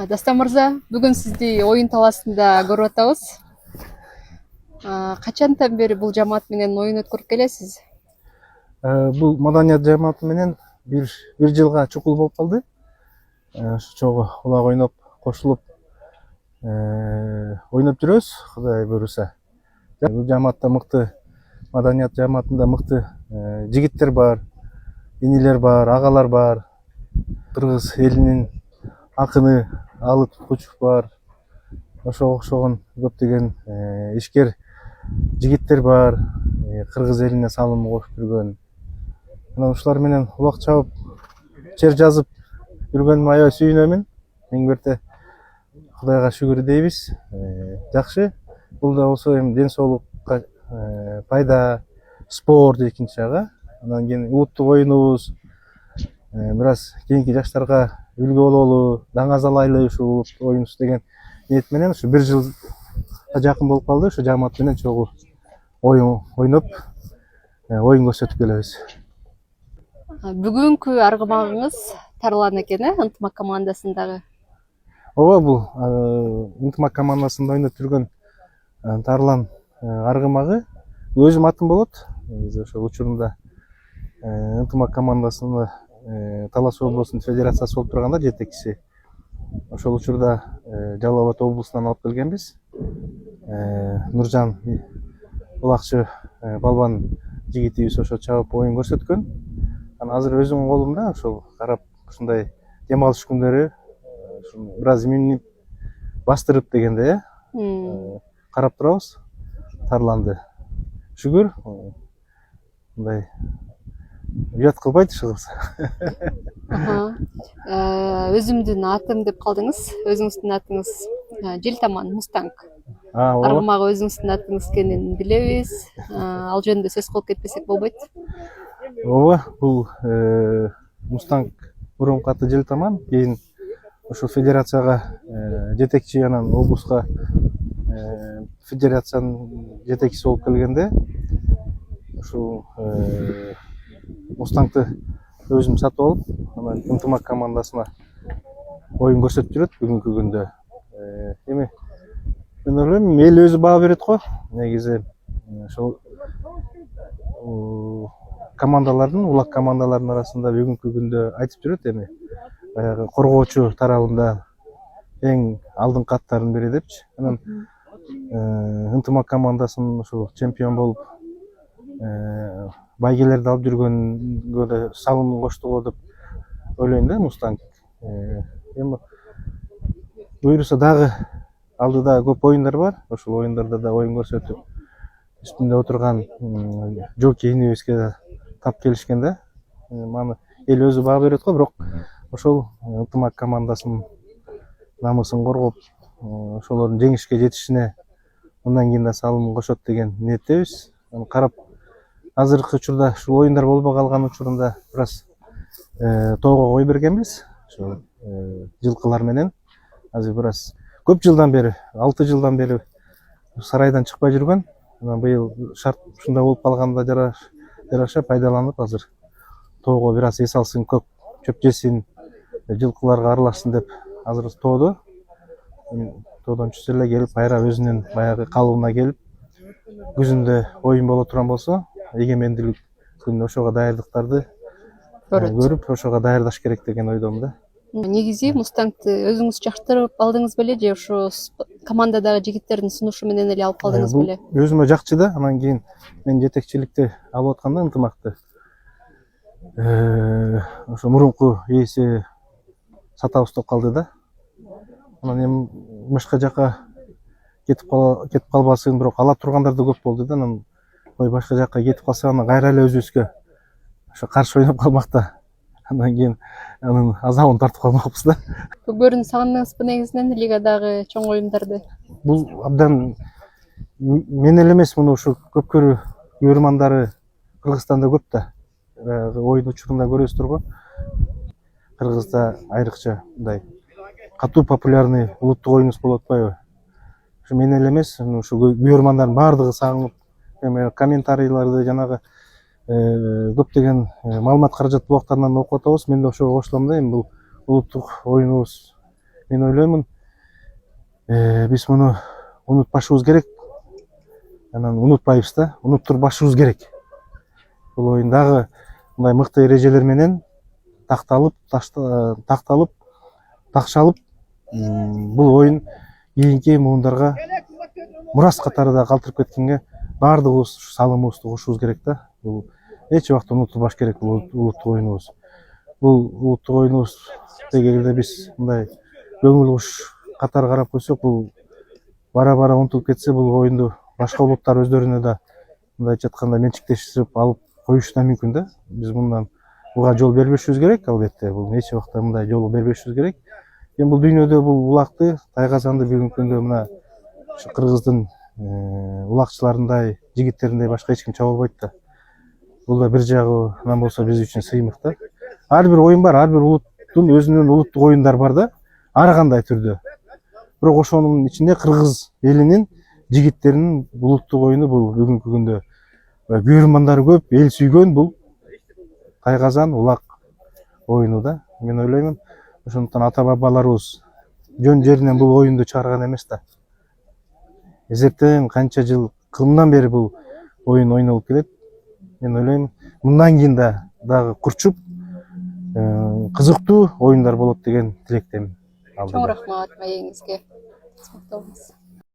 Дастан мырза, бүгүн сизди оюн талаасында көрүп атабыз. Качантан бери бул жамаат менен оюн өткөрүп келесиз? Бул маданият жамааты менен бир жылга чукул болуп калды. Чогуу улак ойноп, кошулуп ойноп жүрөбүз, Кудай буйруса. Бул жамаатта мыкты, маданият жамаатында мыкты жигиттер бар, инилер бар, агалар бар. Кыргыз элинин акыны Алык Туткучев бар. Ошого окшогон көптөгөн ишкер жигиттер бар. Кыргыз элине салым кошуп жүргөн. Мына ушулар менен улак чабып, чер жазып жүргөнүмө аябай сүйүнөмүн. Эң бирте Кудайга шүгүр дейбиз. Жакшы. Бул да болсо эми ден соолукка пайда, спорт экинчи жагы. Андан кийин улуттук оюнубуз бир аз кийинки жаштарга үлгү бололу, даңазалайлы ушул улуттук оюнубуз деген ниет менен ушу бир жылга жакын болуп калды. Ушу жамаат менен чогуу ойноп, оюн көрсөтүп келебиз. Бүгүнкү аргымагыңыз Тарлан экен, ынтымак командасындагы. Ооба, бул ынтымак командасында ойноп жүргөн Тарлан аргымагы өзүм атым болот. Ошол учурунда ынтымак командасында Талас облусунун федерациясы болуп турганда жетекчиси. Ошол учурда Жалал Абад облусунан алып келгенбиз. Нуржан Улакчы балбан жигитибиз ошо чабып оюн көрсөткөн. Анан азыр өзүмдүн колумда ошол карап ушундай дем алыш күндөрү бир аз минип бастырып дегенде карап турабыз Тарланды. Шүгүр мындай уят кылбайт ушугубуз. Өзүмдүн атым деп калдыңыз. Өзүңүздүн атыңыз Желтаман Мустанг. Аргымагы өзүңүздүн атыңыз экенин билебиз. Ал жөнүндө сөз кылып кетпесек болбойт. Ооба, бул Мустанг мурунку аты Желтаман, кийин ошол федерацияга жетекчи, анан облуска федерациянын жетекчиси болуп келгенде ушул Мустангты өзүм сатып алып, анан ынтымак командасына оюн көрсөтүп жүрөт бүгүнкү күндө. Эми мен ойлойм, эл өзү баа берет го. Негизи ошол командалардын, улак командалардын арасында бүгүнкү күндө айтып жүрөт эми баягы коргоочу тарабында эң алдыңкы аттардын бири депчи. Анан ынтымак командасынын ушул чемпион болуп байгелерди алып жүргөнгө да салымын кошту го деп ойлойм да Мустанг. Эми буйруса дагы алдыда көп оюндар бар. Ошол оюндарда да оюн көрсөтүп, үстүндө отурган жоки инибизге да тап келишкен да. Маны эл өзү баа берет го, бирок ошол ынтымак командасынын намысын коргоп, ошолордун жеңишке жетишине мындан кийин да салымын кошот деген ниеттебиз. Карап азыркы учурда ушул оюндар болбой калган учурунда бир аз тоого кой бергенбиз. Ошол жылкылар менен азыр бир аз көп жылдан бери, 6 жылдан бери сарайдан чыкпай жүргөн. Анан быйыл шарт ушундай болуп калганда жараша пайдаланып азыр тоого бир аз эс алсын, көп чөп жесин, жылкыларга аралашсын деп азыр тоодо. Тоодон түшсө эле келип, кайра өзүнүн баягы калыбына келип, күзүндө оюн боло турган болсо, эгемендүүлүк күнүнө ошого даярдыктарды көрүп, ошого даярдаш керек деген ойдомун да. Негизи Мустангты өзүңүз жактырып алдыңыз беле же ошо командадагы жигиттердин сунушу менен эле алып калдыңыз беле? Өзүмө жакчы да, анан кийин мен жетекчиликти алып атканда ынтымакты ошо мурунку ээси сатабыз деп калды да. Анан эми башка жака кетип калбасын, бирок ала тургандар да көп болду да. Анан башка жака кетип калса, анан кайра эле өзүбүзгө ошо каршы ойноп калмак да. Андан кийин анын азабын тартып калмакпыз да. Көкбөрүн сагындыңызбы негизинен лигадагы чоң оюндарды? Бул абдан мен эле эмес, муну ушу көпкөрүү көрөрмандары Кыргызстанда көп да. Оюн учурунда көрөсүздөр го. Кыргызда айрыкча мындай катуу популярный улуттук оюнубуз болуп атпайбы? Ушу мен эле эмес, ушу көрөрмандардын баардыгы сагынып, эми комментарийларды жанагы көптөгөн маалымат каражат блогтарынан окуп атабыз. Мен да ошого кошулам да. Эми бул улуттук оюнубуз Мен ойлоймун, биз муну унутпашыбыз керек. Анан унутпайбыз да, унуттурбашыбыз керек. Бул оюн дагы мындай мыкты эрежелер менен такталып, такшалып, бул оюн кийинки муундарга мурас катары да калтырып кеткенге баардыгыбыз салымыбызды кошубуз керек да. Бул эч убакта унутулбаш керек бул улуттук оюнубуз. Бул улуттук оюнубуз эгерде биз мындай көңүл куш катары карап койсок, бул бара унутулуп кетсе, бул оюнду башка улуттар өздөрүнө да мындайча айтканда менчиктеширип алып коюшу да мүмкүн да. Биз мындан буга жол бербешибиз керек, албетте. Бул эч убакта мындай жол бербешибиз керек. Эми бул дүйнөдө бул улакты, тайгазанды бүгүнкү күндө мына кыргыздын улакчыларындай, жигиттериндей башка эч ким чаба албайт да. Бул да бир жагынан болсо биз үчүн сыймык да. Ар бир оюн бар, ар бир улуттун өзүнүн улуттук оюндары бар да, ар кандай түрдө. Бирок ошонун ичинде кыргыз элинин жигиттеринин улуттук оюну бул бүгүнкү күндө күйөрмандары көп, эл сүйгөн бул тайгазан улак оюну да. Мен ойлоймун, ошондуктан ата бабаларыбыз жөн жеринен бул оюнду чыгарган эмес да. Эзектен канча жыл кымдан бери бул оюн ойнолуп келет. Мен ойлоймун, мындан кийин да дагы курчуп, кызыктуу оюндар болот деген тилектемин. Чоң рахмат маегиңизге.